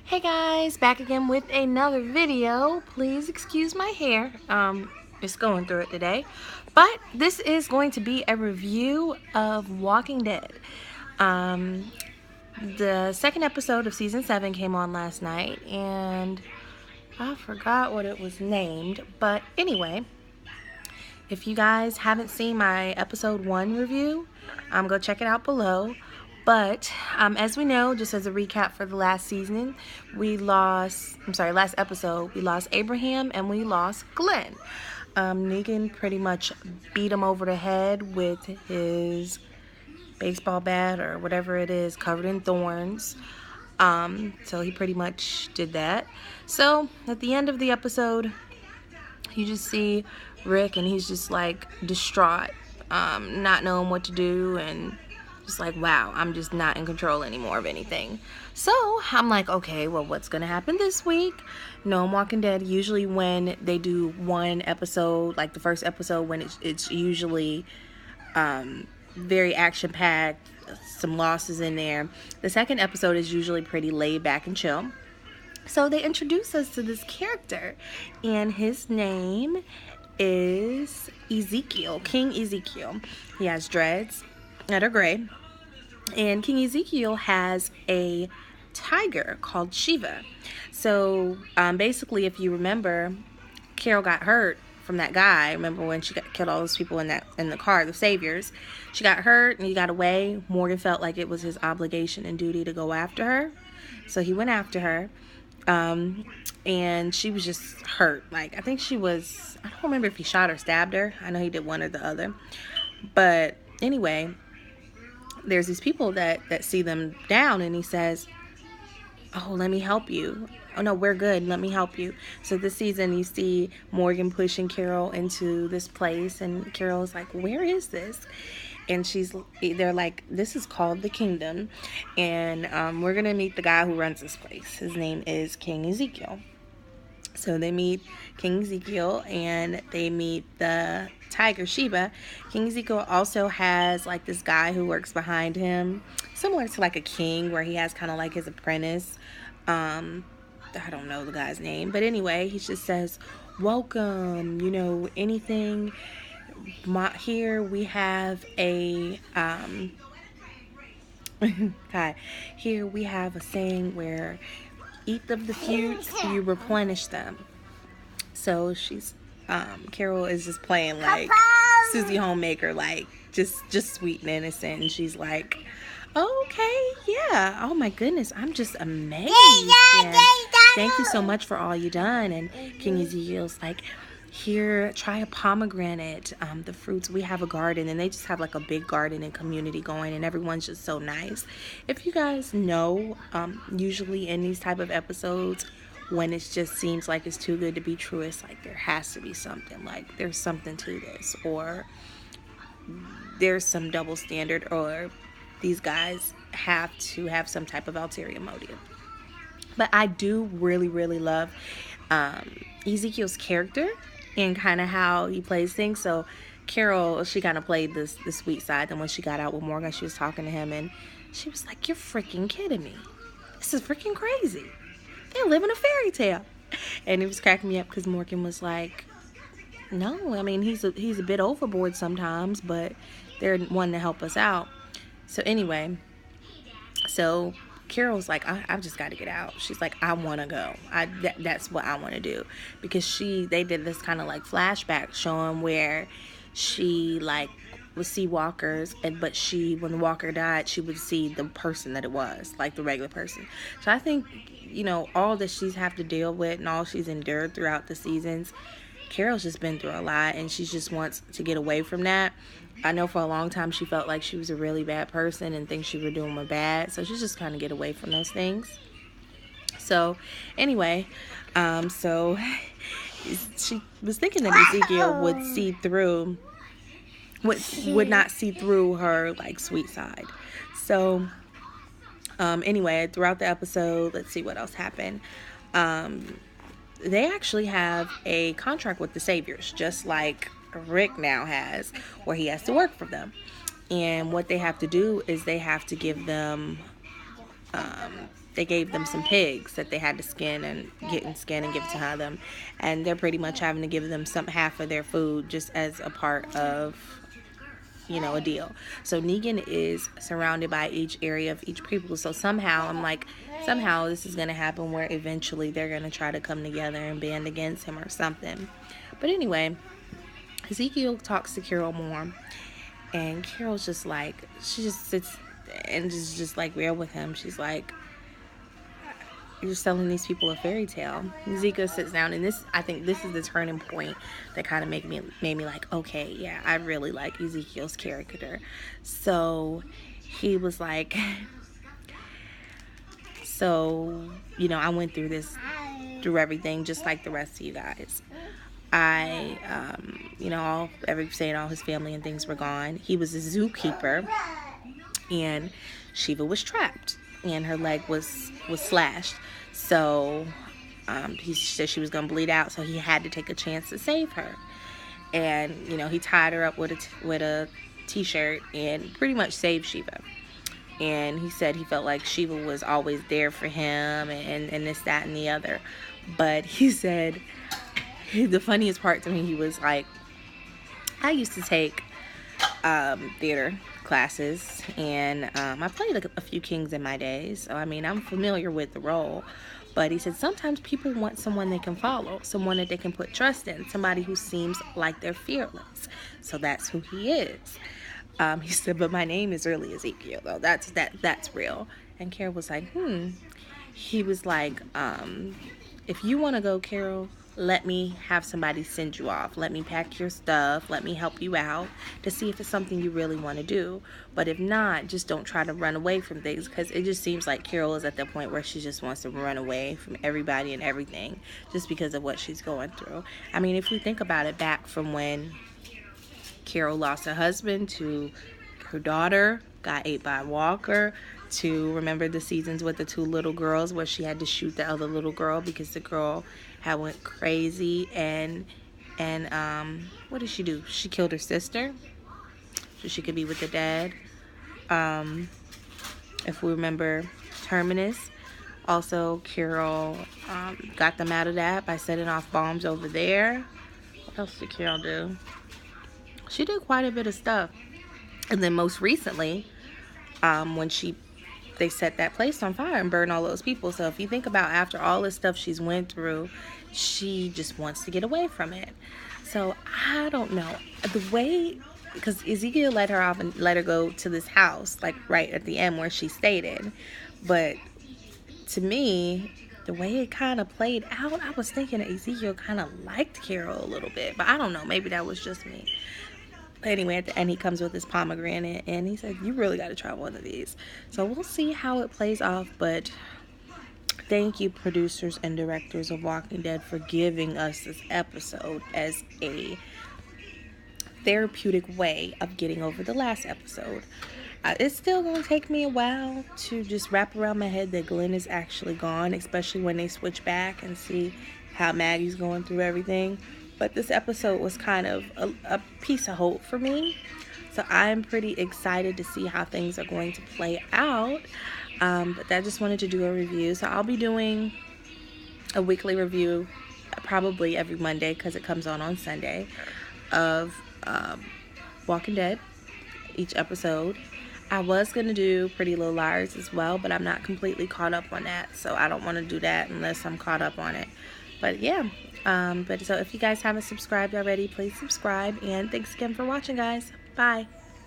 Hey guys, back again with another video. Please excuse my hair. It's going through it today. But this is going to be a review of Walking Dead. The second episode of season 7 came on last night and I forgot what it was named. But anyway, if you guys haven't seen my episode 1 review, go check it out below. But as we know, just as a recap for the last episode, we lost Abraham and we lost Glenn. Negan pretty much beat him over the head with his baseball bat or whatever it is, covered in thorns. So he pretty much did that. So at the end of the episode, you just see Rick and he's just like distraught, not knowing what to do, and just like, wow, I'm just not in control anymore of anything. So I'm like, okay, well, what's gonna happen this week? No, I'm Walking Dead, usually when they do one episode, like the first episode, when it's usually very action-packed, some losses in there. The second episode is usually pretty laid back and chill. So they introduce us to this character, and his name is Ezekiel, King Ezekiel. He has dreads that are gray, and King Ezekiel has a tiger called Shiva. So basically, if you remember, Carol got hurt from that guy. Remember when she killed all those people in the car, the saviors? She got hurt and he got away. Morgan felt like it was his obligation and duty to go after her, so he went after her. And she was just hurt. Like, I think she was, I don't remember if he shot or stabbed her. I know he did one or the other. But anyway, there's these people that see them down, and he says, oh, let me help you. Oh no, we're good, let me help you. So this season you see Morgan pushing Carol into this place, and Carol's like, where is this? And they're like, this is called the Kingdom, and we're gonna meet the guy who runs this place. His name is King Ezekiel. So they meet King Ezekiel and they meet the tiger Shiva. King Ezekiel also has like this guy who works behind him, similar to like a king, where he has kind of like his apprentice. I don't know the guy's name, but anyway, he just says, welcome, anything. Here we have a hi. Here we have a saying where eat of the fruits, you replenish them. So Carol is just playing like Susie Homemaker, like just sweet and innocent, and she's like, okay, yeah, oh my goodness, I'm just amazed, and thank you so much for all you done. And King Ezekiel's like, here, try a pomegranate, the fruits. We have a garden, and they just have like a big garden and community going, and everyone's just so nice. If you guys know, usually in these type of episodes, when it just seems like it's too good to be true, it's like there has to be something, like there's something to this, or there's some double standard, or these guys have to have some type of ulterior motive. But I do really, really love Ezekiel's character and kind of how he plays things. So Carol, she kind of played the sweet side. And when she got out with Morgan, she was talking to him, and she was like, you're freaking kidding me. This is freaking crazy. They're living a fairy tale. And it was cracking me up because Morgan was like, no, I mean, he's a bit overboard sometimes, but they're wanting to help us out. So anyway, so Carol's like, I've just got to get out. She's like, I want to go. That's what I want to do. Because they did this kind of like flashback showing where she like would see walkers, but when the walker died, she would see the person that it was, like the regular person. So I think, all that she's have to deal with and all she's endured throughout the seasons, Carol's just been through a lot, and she just wants to get away from that. I know for a long time she felt like she was a really bad person and things she was doing were bad, so she's just kind of get away from those things. So anyway, so she was thinking that Ezekiel would not see through her like sweet side. So anyway, throughout the episode, let's see what else happened. They actually have a contract with the Saviors, just like Rick now has, where he has to work for them. And what they have to do is they have to give them they gave them some pigs that they had to skin and give it to them, and they're pretty much having to give them half of their food just as a part of, you know, a deal. So Negan is surrounded by each area of each people. So somehow I'm like, somehow this is going to happen where eventually they're going to try to come together and band against him or something. But anyway, Ezekiel talks to Carol more, and Carol's just like, she just sits and just like real with him. She's like, you're selling these people a fairy tale. Ezekiel sits down, and I think this is the turning point that kind of made me like, okay, yeah, I really like Ezekiel's character. So he was like, so, you know, I went through everything just like the rest of you guys. You know, all his family and things were gone. He was a zookeeper, and Shiva was trapped, and her leg was slashed. So he said she was gonna bleed out, so he had to take a chance to save her. And you know, he tied her up with a t-shirt and pretty much saved Shiva. And he said he felt like Shiva was always there for him, and this, that, and the other. But he said the funniest part to me, he was like, I used to take theater classes, and I played a few kings in my days, so I mean, I'm familiar with the role. But he said sometimes people want someone they can follow, someone that they can put trust in, somebody who seems like they're fearless. So that's who he is. He said, but my name is really Ezekiel, though. That's real. And Carol was like, He was like, if you want to go, Carol, let me have somebody send you off. Let me pack your stuff. Let me help you out to see if it's something you really want to do. But if not, just don't try to run away from things, because it just seems like Carol is at the point where she just wants to run away from everybody and everything just because of what she's going through. I mean, if we think about it, back from when Carol lost her husband, to her daughter got ate by a walker, to remember the seasons with the 2 little girls where she had to shoot the other little girl because the girl had went crazy, and what did she do? She killed her sister so she could be with the dad. If we remember Terminus, also Carol got them out of that by setting off bombs over there. What else did Carol do? She did quite a bit of stuff. And then most recently, when they set that place on fire and burned all those people. So if you think about, after all this stuff she's went through, she just wants to get away from it. So I don't know, the way, because Ezekiel let her off and let her go to this house, like right at the end where she stated. But to me, the way it kind of played out, I was thinking that Ezekiel kind of liked Carol a little bit, but I don't know, maybe that was just me. Anyway, at the end, he comes with his pomegranate, and he said, you really got to try one of these. So we'll see how it plays off, but thank you, producers and directors of Walking Dead, for giving us this episode as a therapeutic way of getting over the last episode. It's still going to take me a while to just wrap around my head that Glenn is actually gone, especially when they switch back and see how Maggie's going through everything. But this episode was kind of a piece of hope for me. So I'm pretty excited to see how things are going to play out. But I just wanted to do a review. So I'll be doing a weekly review probably every Monday, because it comes on Sunday, of Walking Dead, each episode. I was going to do Pretty Little Liars as well, but I'm not completely caught up on that. So I don't want to do that unless I'm caught up on it. But yeah. So if you guys haven't subscribed already, please subscribe, and thanks again for watching, guys. Bye.